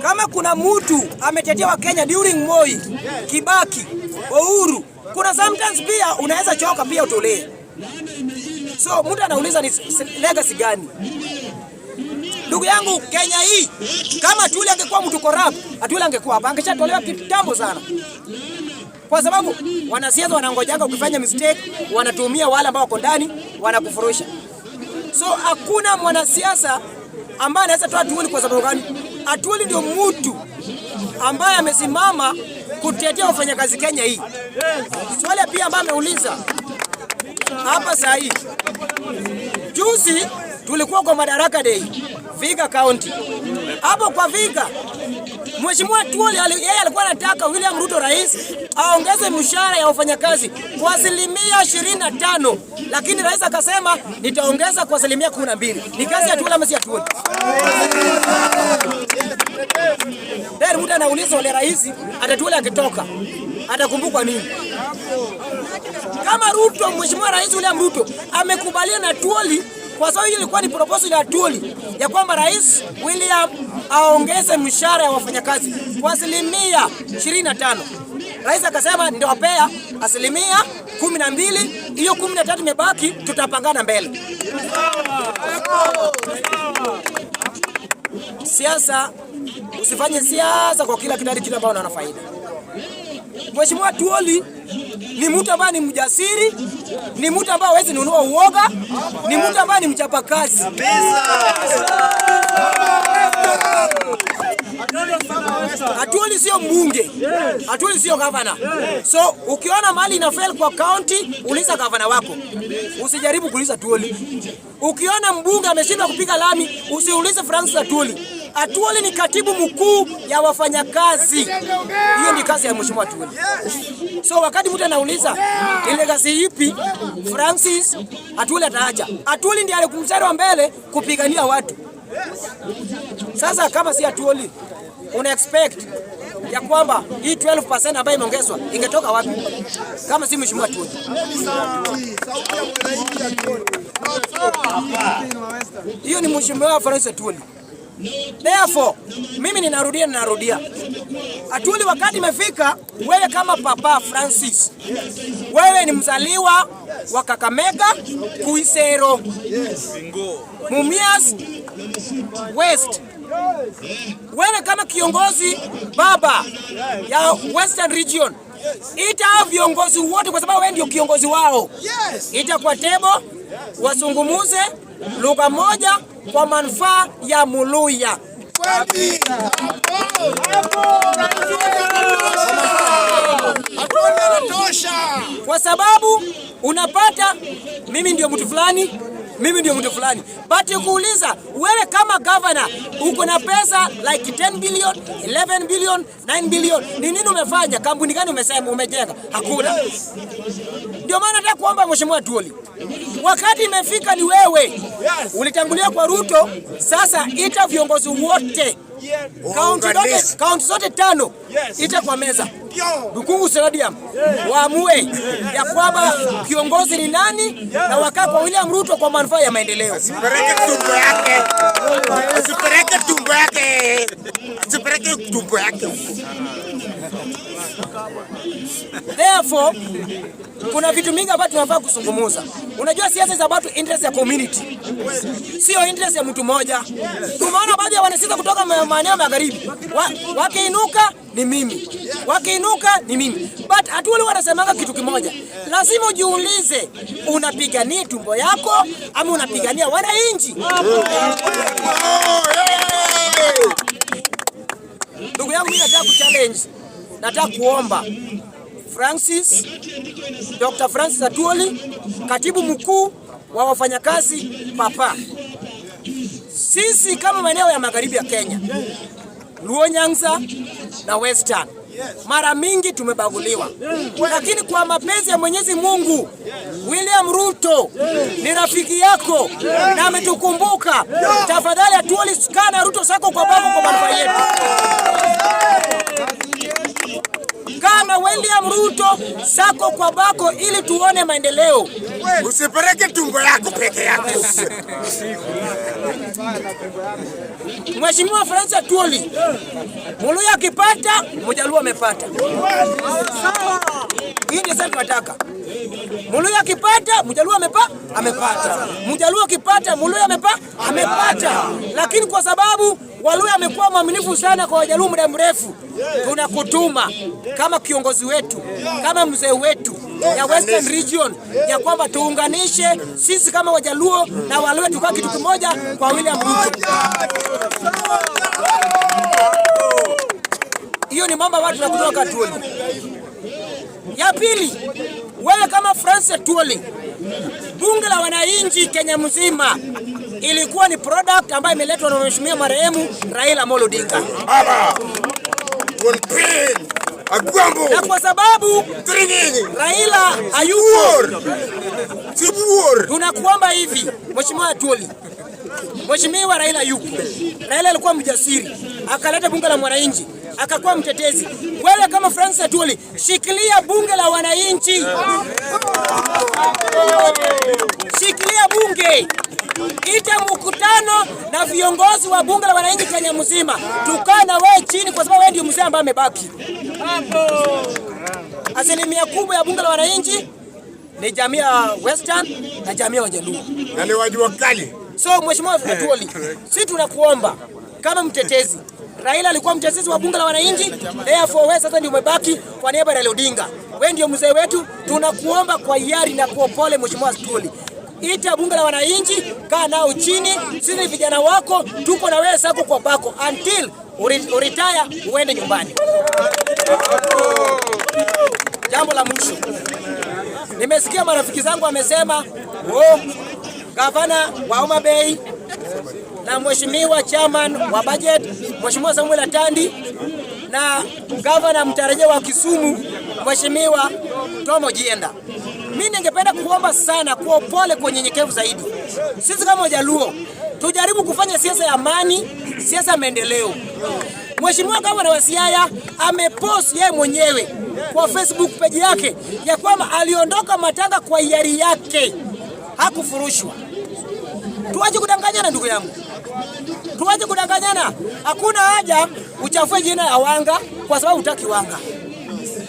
Kama kuna mtu ametetea wa Kenya during Moi, Kibaki, Uhuru, kuna sometimes pia unaweza choka pia utolee. So mtu anauliza ni legacy gani? Ndugu yangu, Kenya hii kama Atwoli angekuwa mtu corrupt, Atwoli angekuwa hapa, angeshatolewa kitambo sana. Kwa sababu wanasiasa wanangojanga ukifanya mistake, wanatumia wale ambao wako ndani, wanakufurusha. So hakuna mwanasiasa ambaye anaweza toa Atwoli kwa sababu gani? Atwoli ndio mtu ambaye amesimama kutetea wafanyakazi Kenya hii. Swali pia ambaye ameuliza hapa saa hii. Juzi tulikuwa kwa Madaraka Day, Vihiga County. Hapo kwa Vihiga, Mheshimiwa Atwoli yeye alikuwa anataka William Ruto rais aongeze mshahara ya wafanyakazi kwa 25%, lakini rais akasema nitaongeza kwa 12%. Ni kazi ya Atwoli ama si Atwoli? Ndio mtu anauliza wale rais Atwoli akitoka atakumbukwa nini? Kama Ruto, Mheshimiwa Rais William Ruto amekubaliana na Atwoli, kwa sababu hii ilikuwa ni proposal ya Atwoli ya kwamba Rais William aongeze mshahara ya wafanyakazi kwa 25%. Rais akasema nitawapea 12%, hiyo 13 imebaki tutapangana mbele. Siasa, usifanye siasa kwa kila kitu ambao unaona faida. Mheshimiwa Atwoli ni mtu ambaye ni mjasiri, ni mtu ambaye hawezi nunua uoga, ni mtu ambaye ni mchapakazi. Atwoli sio mbunge, Atwoli sio governor. So ukiona mali ina fail kwa county, uliza governor wako. Usijaribu kuuliza Atwoli. Ukiona mbunge ameshindwa kupiga lami, usiulize Francis Atwoli. Atwoli ni katibu mkuu ya wafanyakazi. Hiyo ni kazi ya Mheshimiwa Atwoli. So wakati mtu anauliza ni legacy ipi Francis Atwoli ataacha, Atwoli ndiye alikumsari wa mbele kupigania watu. Sasa kama si Atwoli, una expect ya kwamba hii 12% ambayo imeongezwa ingetoka wapi kama si Mheshimiwa Atwoli? Hiyo ni Mheshimiwa Francis Atwoli. Therefore, mimi ninarudia. Atwoli, wakati imefika, wewe kama Papa Francis, wewe ni mzaliwa wa Kakamega, Kuisero, Mumias West. Wewe kama kiongozi baba ya Western Region, ita viongozi wote kwa sababu wewe ndio kiongozi wao. Ita kwa tebo, wasungumuze lugha moja kwa manufaa ya Muluya. Kwa sababu unapata mimi ndio mtu fulani, but ukuuliza wewe kama governor uko na pesa like 10 billion, 11 billion, 9 billion, ni nini umefanya? Kampuni gani umesema umejenga? Hakuna. Ndio maana nataka kuomba Mheshimiwa Atwoli, wakati imefika ni wewe. Ulitangulia kwa Ruto, sasa ita viongozi wote. Kaunti zote 5 ita kwa meza. Bukungu Stadium waamue ya kwamba kiongozi ni nani na wakaa kwa William Ruto kwa manufaa ya maendeleo. Asipeleke tumbo yake. Therefore, kuna vitu mingi ambavyo tunafaa kusungumuza. Unajua siasa is about interest ya community, sio interest ya mtu mmoja. Tumeona baadhi ya wanasiasa kutoka maeneo magharibi wakiinuka ni mimi, but Atwoli wanasemanga kitu kimoja, lazima ujiulize unapigania tumbo yako ama unapigania wananchi. Ndugu yangu, mimi nataka kuchallenge, nataka kuomba Dr. Francis Atwoli, katibu mkuu wa wafanyakazi Papa. Sisi kama maeneo ya magharibi ya Kenya, Luo Nyanza na Western, mara mingi tumebaguliwa. Lakini kwa mapenzi ya Mwenyezi Mungu, William Ruto ni rafiki yako na ametukumbuka. Tafadhali Atwoli, sikana Ruto sako kwa bako kwa manufaa yetu. Kana William Ruto sako kwa bako ili tuone maendeleo. Usipeleke tumbo yako peke yako. Mheshimiwa Francis Atwoli, Muluya akipata, Mjaluo amepata. Hii ndio sasa tunataka. Muluya akipata, Mjaluo amepata. Mjaluo akipata, Muluya amepata. Lakini kwa sababu Waluya amekuwa mwaminifu sana kwa Wajaluo muda mrefu, tunakutuma kama kiongozi wetu, kama mzee wetu ya Western Region, ya kwamba tuunganishe sisi kama Wajaluo na Waluya tukao kitu kimoja kwa William Ruto. Hiyo ni mambo watu tunakutoka Atwoli. Ya pili, wewe kama Francis Atwoli, bunge la wananchi Kenya mzima ilikuwa ni product ambayo imeletwa na mheshimiwa marehemu Raila Amolo Odinga. Na kwa sababu Raila hayuko, tunakuomba hivi Mheshimiwa Atwoli, Mheshimiwa Raila yuko. Raila alikuwa mjasiri, akaleta bunge la wananchi, akakuwa mtetezi. Wewe kama Francis Atwoli, shikilia bunge la wananchi. Shikilia bunge. Ita mkutano na viongozi wa bunge la wananchi Kenya mzima. Tukaa na wewe chini kwa sababu wewe ndio mzee ambaye amebaki. Asilimia kubwa ya bunge la wananchi ni jamii ya Western na jamii ya Wajaluo. Na ni wajua kali. So Mheshimiwa Atwoli, sisi tunakuomba kama mtetezi. Raila alikuwa mtetezi wa bunge la wananchi, therefore wewe sasa ndio umebaki kwa niaba ya Raila Odinga. Wewe ndio mzee wetu, tunakuomba kwa hiari na kwa upole Mheshimiwa Atwoli. Ita bunge la wananchi, kaa nao chini, sisi ni vijana wako, tuko na wewe sako kwa bako until uretire uende nyumbani. Jambo la mwisho. Nimesikia marafiki zangu wamesema, gavana wa Homa Bay na mheshimiwa chairman wa budget Mheshimiwa Samuel Atandi na gavana mtarajiwa wa Kisumu Mheshimiwa Tom Ojienda. Mimi ningependa kuomba sana kwa upole, kwa unyenyekevu zaidi. Sisi kama Wajaluo tujaribu kufanya siasa ya amani, siasa ya maendeleo. Mheshimiwa gavana wa Siaya amepost yeye mwenyewe kwa Facebook page yake ya kwamba aliondoka matanga kwa hiari yake, hakufurushwa. Tuache kudanganyana ndugu yangu. Tuache kudanganyana. Hakuna haja uchafue jina ya Wanga kwa sababu hutaki Wanga.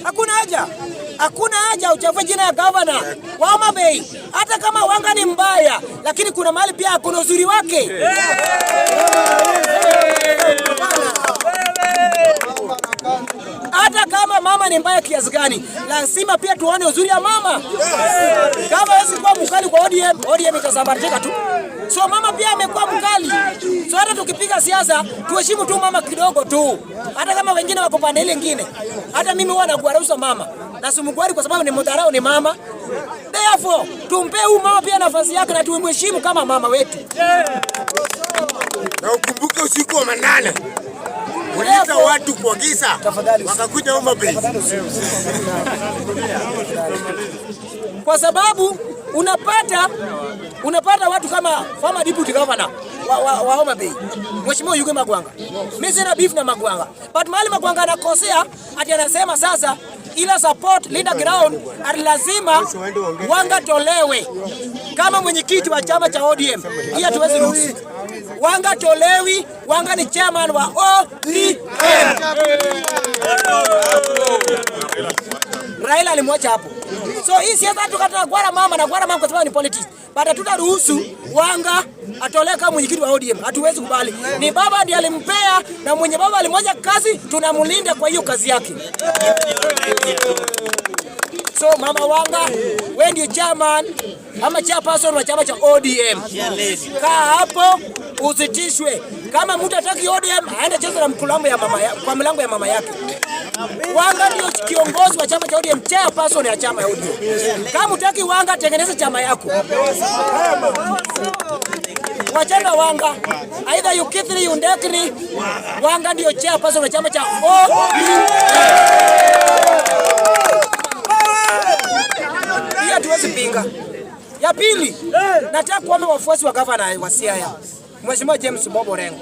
Hakuna haja. Hakuna haja uchafue jina ya gavana wa Homa Bay. Hata kama Wanga ni mbaya, lakini kuna mahali pia kuna uzuri wake. Hata kama mama ni mbaya kiasi gani, lazima pia tuone uzuri ya mama. Kama hawezi kuwa mkali kwa ODM itasambaratika tu. So mama pia amekuwa mkali. So hata tukipiga siasa, tuheshimu tu mama kidogo tu. Hata kama wengine wako pande ile nyingine. Hata mimi huwa naguarusa mama. Na simgwari kwa sababu ni mdharau ni mama. Therefore, tumpe huyu mama pia nafasi yake na tumheshimu kama mama wetu. Na ukumbuke usiku wa manane. Uliita watu kwa giza, wakakuja Homa Bay. Kwa sababu unapata watu kama former deputy governor wa Homa Bay, Mheshimiwa Yuge Magwanga. Mimi sina beef na Magwanga. But mahali Magwanga anakosea, ati anasema sasa ila support leader ground lazima Wanga tolewe kama mwenyekiti wa chama cha ODM. Hii hatuwezi ruhusu. Wanga tolewi, Wanga ni chairman wa ODM. Raila alimwacha hapo. So hii siasa tukataka gwara mama na gwara mama kwa sababu ni politics. Baada tutaruhusu Wanga atolewe kama mwenyekiti wa ODM. Hatuwezi kubali. Ni baba ndiye alimpea na mwenye baba alimwacha kazi, tunamlinda kwa hiyo kazi yake. So mama Wanga, wewe ndiye chairman ama chairperson wa chama cha ODM. Kaa hapo usitishwe. Kama mtu hataki ODM, aende cheza na mkulambo ya mama yake, kwa mlango ya mama yake. Wanga ndio kiongozi wa chama cha ODM, chairperson ya chama ya ODM. Kama hutaki Wanga, tengeneza chama yako. Wachana Wanga. Either you Kithri you Ndekri, Wanga ndio chairperson wa chama cha ODM. Hii tuwezi pinga. Ya pili, nataka kuomba wafuasi wa gavana wa Siaya, Mheshimiwa James Bobo Orengo,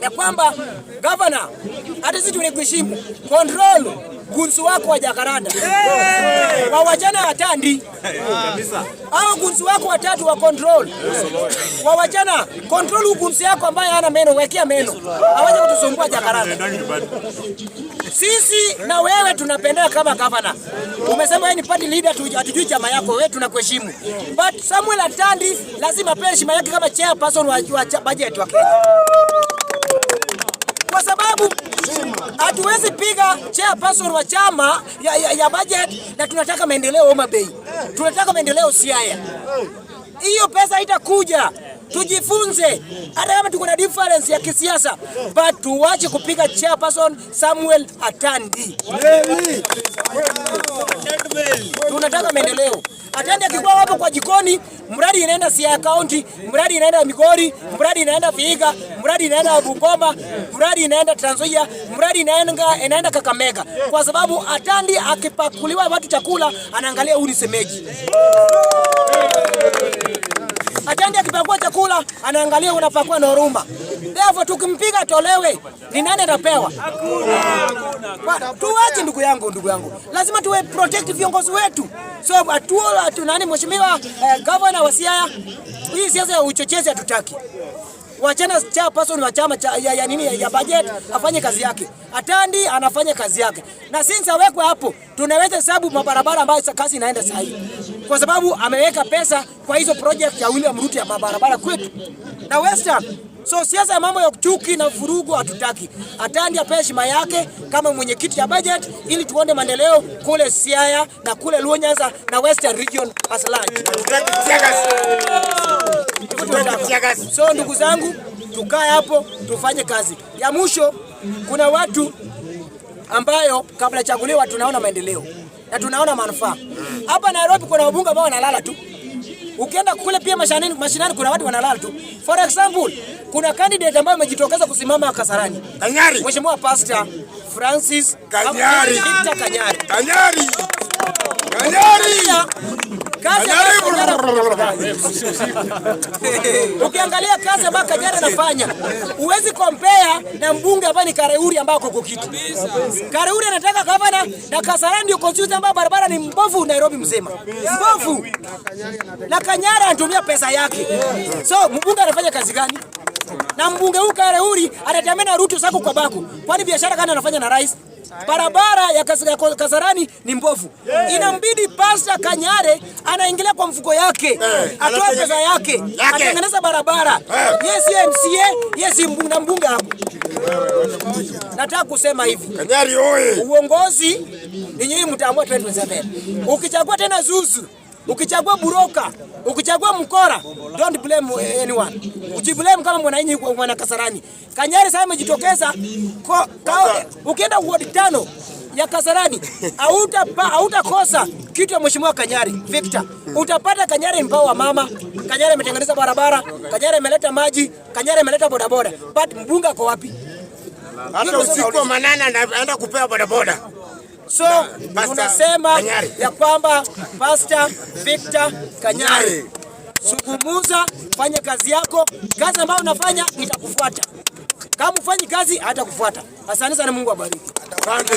ya kwamba gavana hata sisi tunikuheshimu, control gunsu wako wa Jacaranda. Wawachana Atandi. Hao gunsu wako watatu wa control. Wawachana control gunsu yako ambaye hana meno, wekea meno. Hawaje kutusumbua Jacaranda. Sisi na wewe tunapendea kama governor. Umesema wewe ni party leader, hatujui chama yako, wewe tunakuheshimu. But Samuel Atandi lazima apewe heshima yake kama chairperson wa budget wa Kenya. Kwa sababu hatuwezi piga chairperson wa chama ya budget na tunataka maendeleo Homa Bay. Tunataka maendeleo Siaya. Hiyo pesa haitakuja. Tujifunze hata kama tuko na difference ya kisiasa, but tuache kupiga chairperson Samuel Atandi. Tunataka maendeleo. Atandi akikuwa hapo kwa jikoni, mradi inaenda Siaya County, mradi inaenda Migori, mradi inaenda Vihiga, mradi inaenda Bungoma, mradi inaenda Trans Nzoia, mradi inaenda Kakamega. Kwa sababu Atandi akipakuliwa watu chakula anaangalia huyu ni semeji. Atandi akipakua chakula anaangalia unapakua na huruma. Therefore tukimpiga tolewe, ni nani atapewa? Hakuna. Tuache ndugu yangu. Lazima tuwe protect viongozi wetu. So nani mheshimiwa governor wa Siaya, hii siasa ya uchochezi hatutaki. Wachana chairperson wa chama ya budget afanye kazi yake. Atandi anafanya kazi yake. Na since awekwe hapo, tunaweza hesabu mabarabara ambayo kazi inaenda sahihi. Kwa sababu ameweka pesa kwa hizo project ya William Ruto ya mabarabara kwetu na Western. So siasa ya mambo ya chuki na vurugu hatutaki. Atandi apewe heshima yake kama mwenyekiti ya budget ili tuone maendeleo kule Siaya na kule Luo Nyanza na Western region as large. So ndugu zangu, tukae hapo tufanye kazi. Ya mwisho, kuna watu ambayo kabla chaguliwa tunaona maendeleo na tunaona manufaa. Hapa Nairobi kuna wabunge ambao wanalala tu. Ukienda kule pia mashinani kuna watu wanalala tu. For example, kuna candidate ambaye amejitokeza kusimama Kasarani. Kanyari. Mheshimiwa Pastor Francis Kanyari. Victor Kanyari. Kanyari. Ukiangalia kazi ambayo Kanyari anafanya, huwezi compare na mbunge ambaye ni Kareuri ambao kwa kitu. Kareuri anataka gavana na Kasarani ndio constituency ambayo barabara ni mbovu Nairobi mzima. Mbovu. Na Kanyari anatumia pesa yake. So mbunge anafanya kazi gani? Na mbunge huyu Kareuri anatamena Ruto sako kwa baku. Kwani biashara gani anafanya na rais? Barabara ya Kasarani ni mbovu. Inambidi Pastor Kanyari anaingilia kwa mfuko yake. Atoe pesa yake. Atengeneza barabara. Yes MCA, yes mbunge hapo. Nataka kusema hivi. Kanyari oye. Uongozi ni nyinyi mtaamua 2027. Ukichagua tena Zuzu, ukichagua Buroka, ukichagua Mkora, don't blame anyone. Ujiblame kama mwananchi mwana Kasarani. Kanyari sasa amejitokeza ukienda ward 5 ya Kasarani, hautakosa kitu ya mheshimiwa Kanyari Victor. Utapata Kanyari mpao wa mama, Kanyari ametengeneza barabara, Kanyari ameleta maji, Kanyari ameleta bodaboda. But mbunge ako wapi? Hata usiku wa manana anaenda kupewa bodaboda. So tunasema ya kwamba Pastor Victor Kanyari, sukumuza, fanya kazi yako. Kazi ambayo unafanya itakufuata. Kama ufanyi kazi hatakufuata. Asante sana, Mungu abariki. Asante.